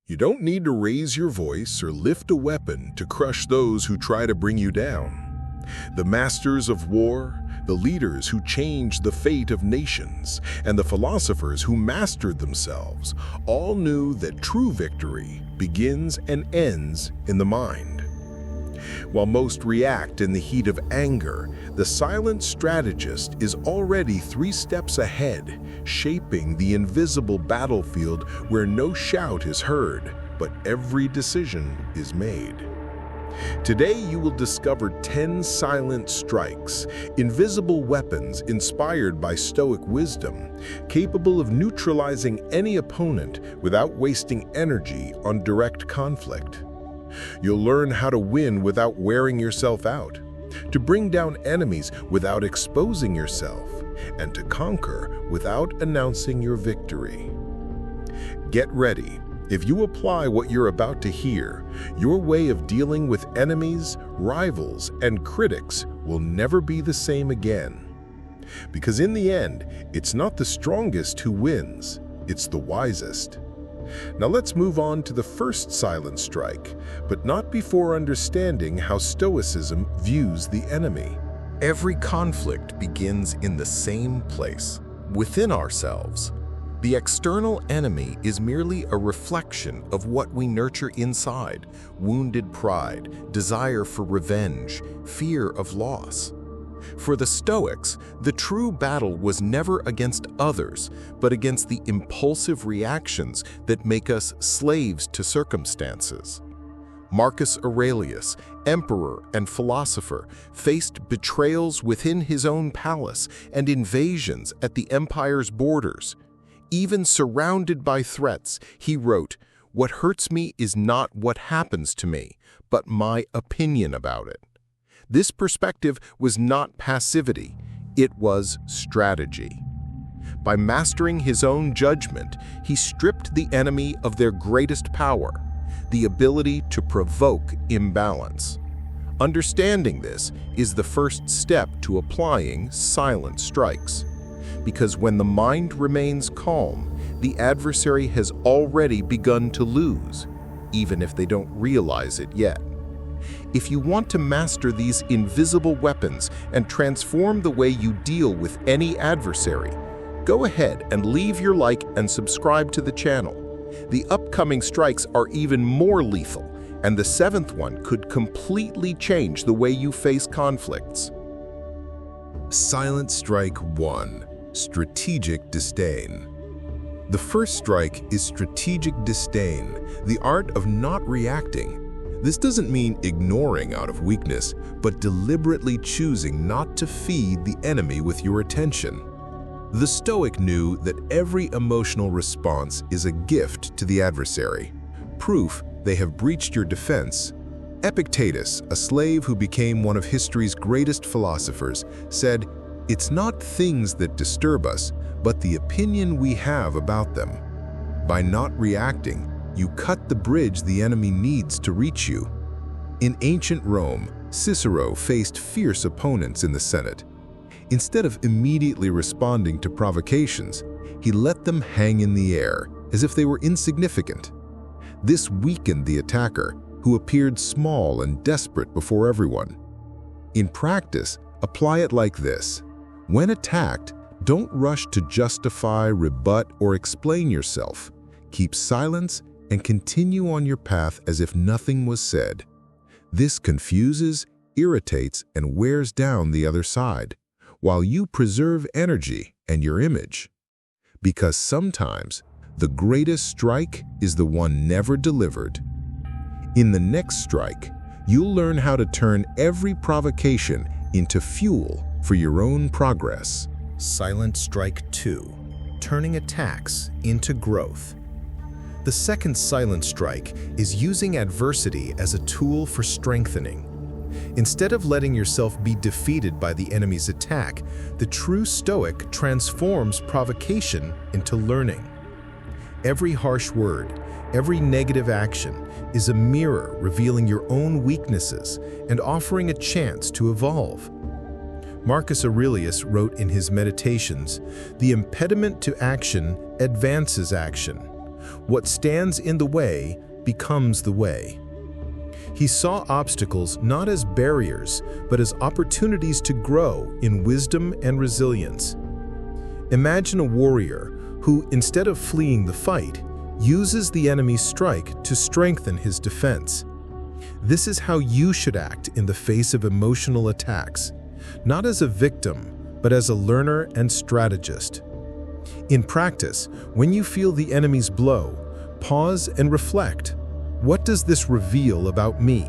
You don't need to raise your voice or lift a weapon to crush those who try to bring you down. The masters of war, the leaders who changed the fate of nations, and the philosophers who mastered themselves all knew that true victory begins and ends in the mind. While most react in the heat of anger, the silent strategist is already 3 steps ahead, shaping the invisible battlefield where no shout is heard, but every decision is made. Today you will discover 10 silent strikes, invisible weapons inspired by Stoic wisdom, capable of neutralizing any opponent without wasting energy on direct conflict. You'll learn how to win without wearing yourself out, to bring down enemies without exposing yourself, and to conquer without announcing your victory. Get ready. If you apply what you're about to hear, your way of dealing with enemies, rivals, and critics will never be the same again. Because in the end, it's not the strongest who wins, it's the wisest. Now let's move on to the first silent strike, but not before understanding how Stoicism views the enemy. Every conflict begins in the same place, within ourselves. The external enemy is merely a reflection of what we nurture inside: wounded pride, desire for revenge, fear of loss. For the Stoics, the true battle was never against others, but against the impulsive reactions that make us slaves to circumstances. Marcus Aurelius, emperor and philosopher, faced betrayals within his own palace and invasions at the empire's borders. Even surrounded by threats, he wrote, "What hurts me is not what happens to me, but my opinion about it." This perspective was not passivity, it was strategy. By mastering his own judgment, he stripped the enemy of their greatest power, the ability to provoke imbalance. Understanding this is the first step to applying silent strikes. Because when the mind remains calm, the adversary has already begun to lose, even if they don't realize it yet. If you want to master these invisible weapons and transform the way you deal with any adversary, go ahead and leave your like and subscribe to the channel. The upcoming strikes are even more lethal, and the 7th one could completely change the way you face conflicts. Silent Strike 1. Strategic disdain. The first strike is strategic disdain, the art of not reacting. This doesn't mean ignoring out of weakness, but deliberately choosing not to feed the enemy with your attention. The Stoic knew that every emotional response is a gift to the adversary, proof they have breached your defense. Epictetus, a slave who became one of history's greatest philosophers, said, "It's not things that disturb us, but the opinion we have about them." By not reacting, you cut the bridge the enemy needs to reach you. In ancient Rome, Cicero faced fierce opponents in the Senate. Instead of immediately responding to provocations, he let them hang in the air as if they were insignificant. This weakened the attacker, who appeared small and desperate before everyone. In practice, apply it like this. When attacked, don't rush to justify, rebut, or explain yourself. Keep silence and continue on your path as if nothing was said. This confuses, irritates, and wears down the other side, while you preserve energy and your image. Because sometimes, the greatest strike is the one never delivered. In the next strike, you'll learn how to turn every provocation into fuel for your own progress. Silent Strike 2. Turning attacks into growth. The second silent strike is using adversity as a tool for strengthening. Instead of letting yourself be defeated by the enemy's attack, the true Stoic transforms provocation into learning. Every harsh word, every negative action is a mirror revealing your own weaknesses and offering a chance to evolve. Marcus Aurelius wrote in his Meditations, "The impediment to action advances action." What stands in the way becomes the way. He saw obstacles not as barriers, but as opportunities to grow in wisdom and resilience. Imagine a warrior who, instead of fleeing the fight, uses the enemy's strike to strengthen his defense. This is how you should act in the face of emotional attacks, not as a victim, but as a learner and strategist. In practice, when you feel the enemy's blow, pause and reflect. What does this reveal about me?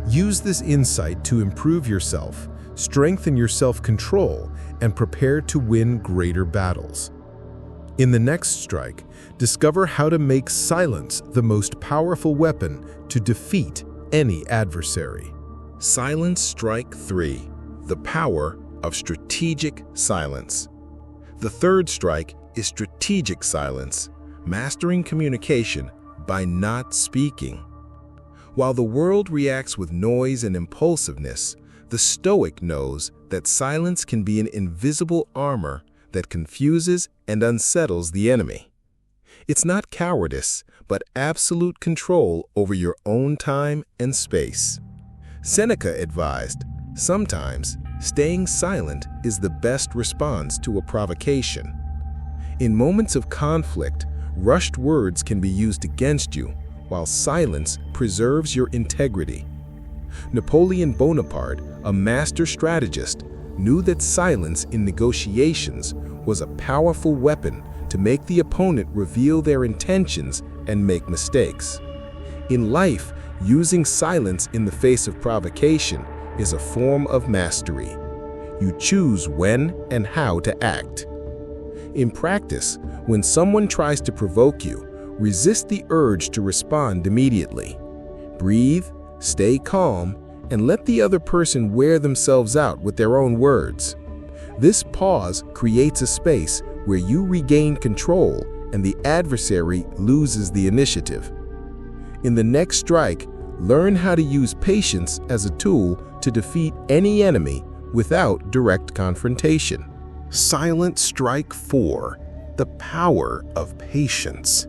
Use this insight to improve yourself, strengthen your self-control, and prepare to win greater battles. In the next strike, discover how to make silence the most powerful weapon to defeat any adversary. Silence Strike 3. The power of strategic silence. The third strike is strategic silence, mastering communication by not speaking. While the world reacts with noise and impulsiveness, the Stoic knows that silence can be an invisible armor that confuses and unsettles the enemy. It's not cowardice, but absolute control over your own time and space. Seneca advised, sometimes staying silent is the best response to a provocation. In moments of conflict, rushed words can be used against you, while silence preserves your integrity. Napoleon Bonaparte, a master strategist, knew that silence in negotiations was a powerful weapon to make the opponent reveal their intentions and make mistakes. In life, using silence in the face of provocation is a form of mastery. You choose when and how to act. In practice, when someone tries to provoke you, resist the urge to respond immediately. Breathe, stay calm, and let the other person wear themselves out with their own words. This pause creates a space where you regain control and the adversary loses the initiative. In the next strike, learn how to use patience as a tool to defeat any enemy without direct confrontation. Silent Strike 4. The power of patience.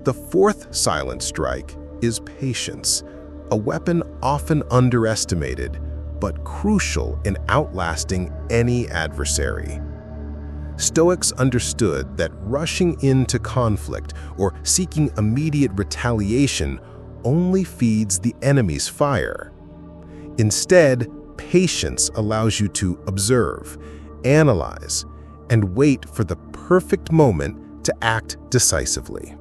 The fourth silent strike is patience, a weapon often underestimated, but crucial in outlasting any adversary. Stoics understood that rushing into conflict or seeking immediate retaliation only feeds the enemy's fire. Instead, patience allows you to observe, analyze, and wait for the perfect moment to act decisively.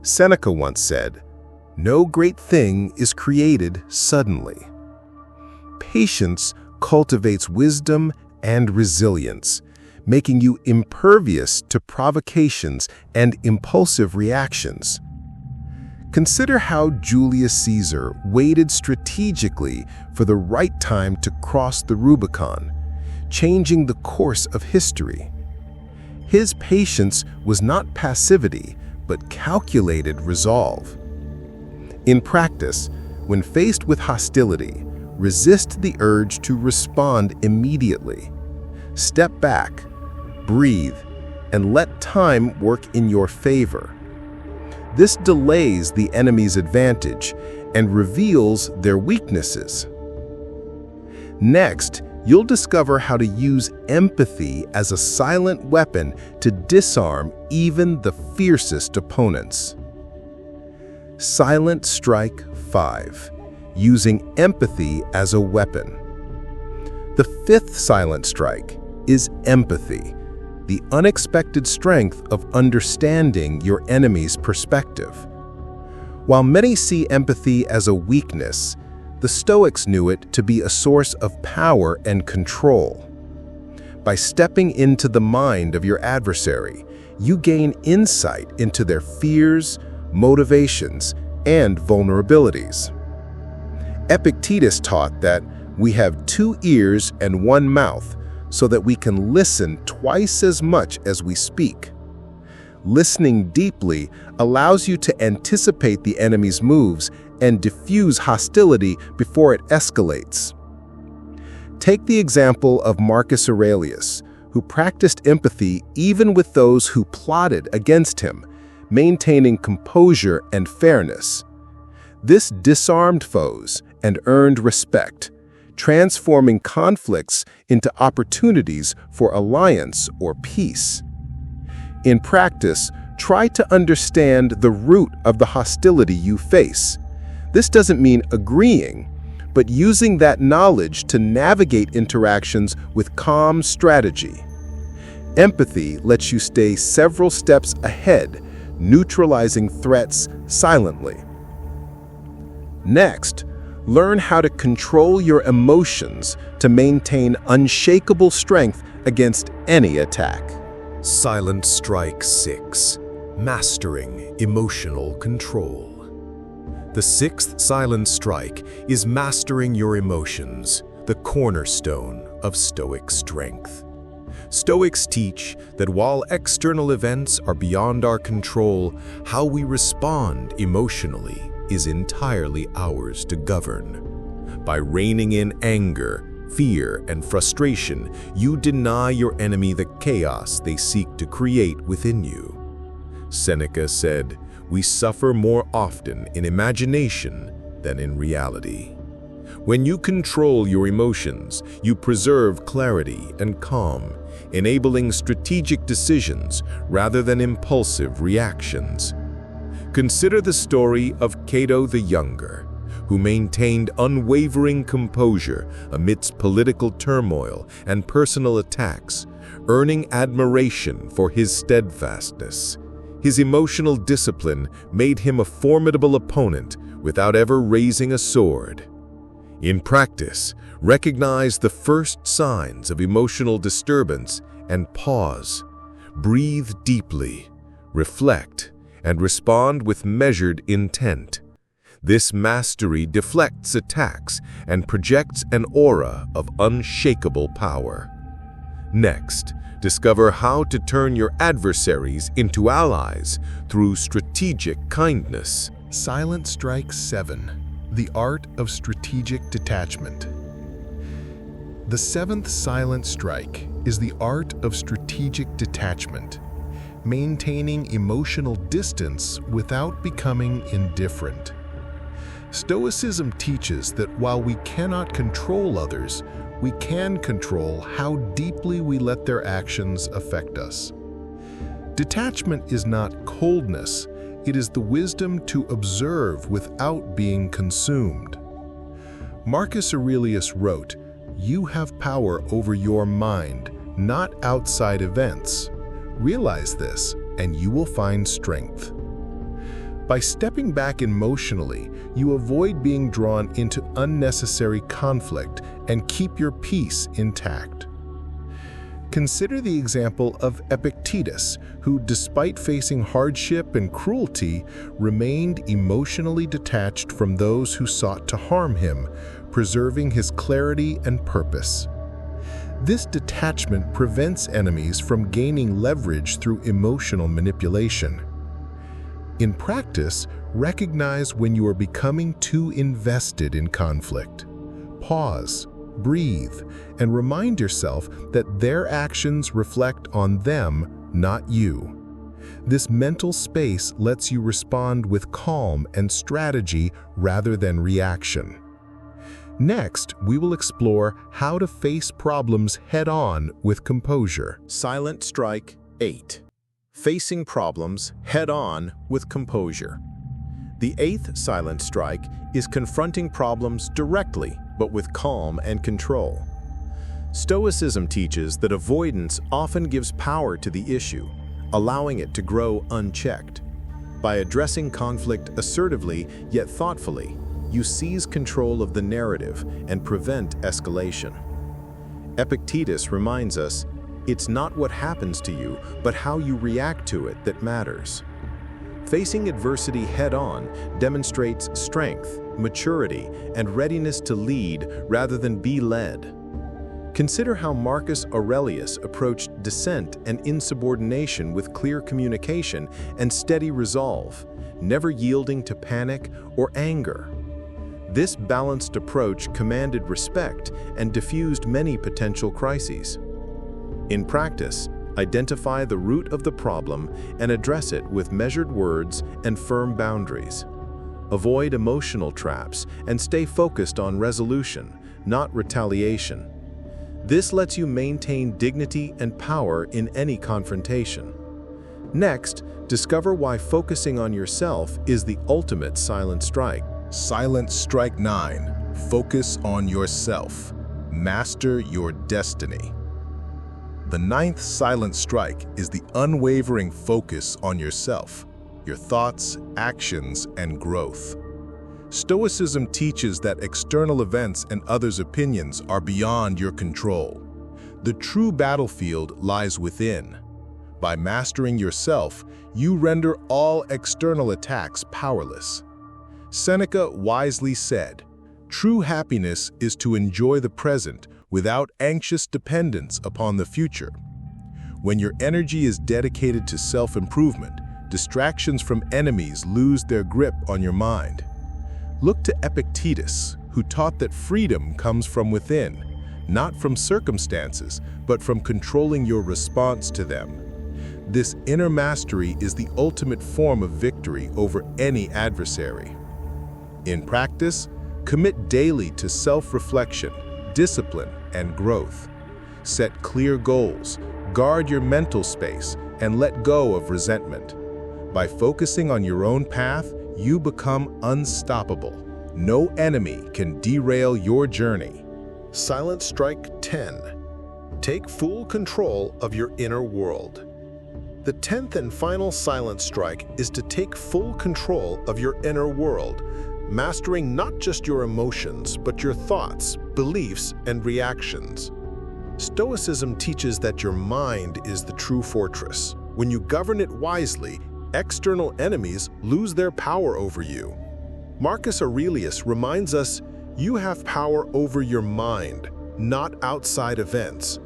Seneca once said, "No great thing is created suddenly." Patience cultivates wisdom and resilience, making you impervious to provocations and impulsive reactions. Consider how Julius Caesar waited strategically for the right time to cross the Rubicon, changing the course of history. His patience was not passivity, but calculated resolve. In practice, when faced with hostility, resist the urge to respond immediately. Step back, breathe, and let time work in your favor. This delays the enemy's advantage and reveals their weaknesses. Next, you'll discover how to use empathy as a silent weapon to disarm even the fiercest opponents. Silent Strike 5. Using empathy as a weapon. The fifth silent strike is empathy, the unexpected strength of understanding your enemy's perspective. While many see empathy as a weakness, the Stoics knew it to be a source of power and control. By stepping into the mind of your adversary, you gain insight into their fears, motivations, and vulnerabilities. Epictetus taught that we have 2 ears and 1 mouth so that we can listen twice as much as we speak. Listening deeply allows you to anticipate the enemy's moves and diffuse hostility before it escalates. Take the example of Marcus Aurelius, who practiced empathy even with those who plotted against him, maintaining composure and fairness. This disarmed foes and earned respect, transforming conflicts into opportunities for alliance or peace. In practice, try to understand the root of the hostility you face. This doesn't mean agreeing, but using that knowledge to navigate interactions with calm strategy. Empathy lets you stay several steps ahead, neutralizing threats silently. Next, learn how to control your emotions to maintain unshakable strength against any attack. Silent Strike 6. Mastering Emotional Control. The sixth silent strike is mastering your emotions, the cornerstone of Stoic strength. Stoics teach that while external events are beyond our control, how we respond emotionally is entirely ours to govern. By reining in anger, fear, and frustration, you deny your enemy the chaos they seek to create within you. Seneca said, "We suffer more often in imagination than in reality." When you control your emotions, you preserve clarity and calm, enabling strategic decisions rather than impulsive reactions. Consider the story of Cato the Younger, who maintained unwavering composure amidst political turmoil and personal attacks, earning admiration for his steadfastness. His emotional discipline made him a formidable opponent without ever raising a sword. In practice, recognize the first signs of emotional disturbance and pause. Breathe deeply, reflect, and respond with measured intent. This mastery deflects attacks and projects an aura of unshakable power. Next, discover how to turn your adversaries into allies through strategic kindness. Silent Strike 7. The Art of Strategic Detachment. The seventh silent strike is the art of strategic detachment, maintaining emotional distance without becoming indifferent. Stoicism teaches that while we cannot control others, we can control how deeply we let their actions affect us. Detachment is not coldness, it is the wisdom to observe without being consumed. Marcus Aurelius wrote, "You have power over your mind, not outside events. Realize this, and you will find strength." By stepping back emotionally, you avoid being drawn into unnecessary conflict and keep your peace intact. Consider the example of Epictetus, who, despite facing hardship and cruelty, remained emotionally detached from those who sought to harm him, preserving his clarity and purpose. This detachment prevents enemies from gaining leverage through emotional manipulation. In practice, recognize when you are becoming too invested in conflict. Pause, breathe, and remind yourself that their actions reflect on them, not you. This mental space lets you respond with calm and strategy rather than reaction. Next, we will explore how to face problems head-on with composure. Silent Strike 8. Facing problems head-on with composure. The eighth silent strike is confronting problems directly, but with calm and control. Stoicism teaches that avoidance often gives power to the issue, allowing it to grow unchecked. By addressing conflict assertively yet thoughtfully, you seize control of the narrative and prevent escalation. Epictetus reminds us, "It's not what happens to you, but how you react to it that matters." Facing adversity head-on demonstrates strength, maturity, and readiness to lead rather than be led. Consider how Marcus Aurelius approached dissent and insubordination with clear communication and steady resolve, never yielding to panic or anger. This balanced approach commanded respect and diffused many potential crises. In practice, Identify the root of the problem and address it with measured words and firm boundaries. Avoid emotional traps and stay focused on resolution, not retaliation. This lets you maintain dignity and power in any confrontation. Next, discover why focusing on yourself is the ultimate silent strike. Silent strike 9. Focus on yourself. Master your destiny. The 9th silent strike is the unwavering focus on yourself, your thoughts, actions, and growth. Stoicism teaches that external events and others' opinions are beyond your control. The true battlefield lies within. By mastering yourself, you render all external attacks powerless. Seneca wisely said, "True happiness is to enjoy the present without anxious dependence upon the future." When your energy is dedicated to self-improvement, distractions from enemies lose their grip on your mind. Look to Epictetus, who taught that freedom comes from within, not from circumstances, but from controlling your response to them. This inner mastery is the ultimate form of victory over any adversary. In practice, commit daily to self-reflection, discipline, and growth. Set clear goals, guard your mental space, and let go of resentment. By focusing on your own path, you become unstoppable. No enemy can derail your journey. Silent strike 10. Take full control of your inner world. The 10th and final silent strike is to take full control of your inner world, mastering not just your emotions, but your thoughts, beliefs, and reactions. Stoicism teaches that your mind is the true fortress. When you govern it wisely, external enemies lose their power over you. Marcus Aurelius reminds us, you have power over your mind, not outside events.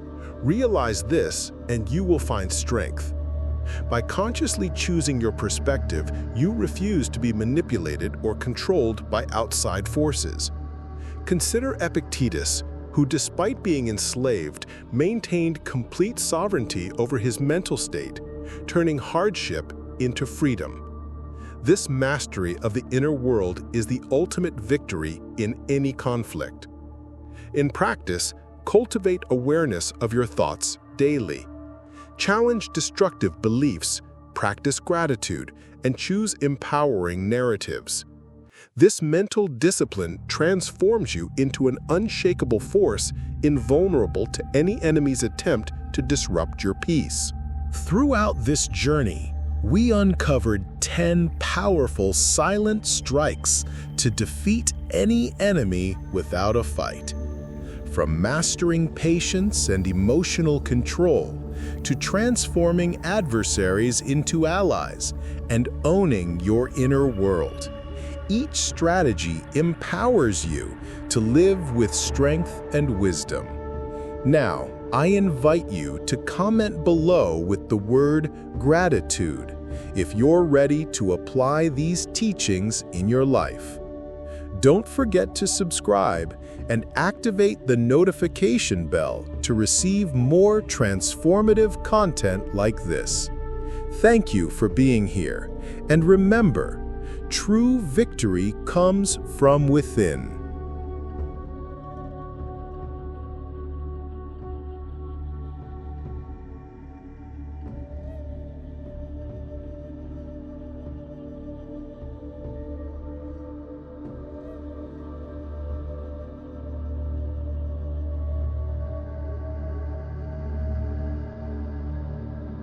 Realize this, and you will find strength. By consciously choosing your perspective, you refuse to be manipulated or controlled by outside forces. Consider Epictetus, who despite being enslaved, maintained complete sovereignty over his mental state, turning hardship into freedom. This mastery of the inner world is the ultimate victory in any conflict. In practice, cultivate awareness of your thoughts daily. Challenge destructive beliefs, practice gratitude, and choose empowering narratives. This mental discipline transforms you into an unshakable force, invulnerable to any enemy's attempt to disrupt your peace. Throughout this journey, we uncovered 10 powerful silent strikes to defeat any enemy without a fight. From mastering patience and emotional control, to transforming adversaries into allies and owning your inner world. Each strategy empowers you to live with strength and wisdom. Now, I invite you to comment below with the word gratitude if you're ready to apply these teachings in your life. Don't forget to subscribe and activate the notification bell to receive more transformative content like this. Thank you for being here, and remember, true victory comes from within.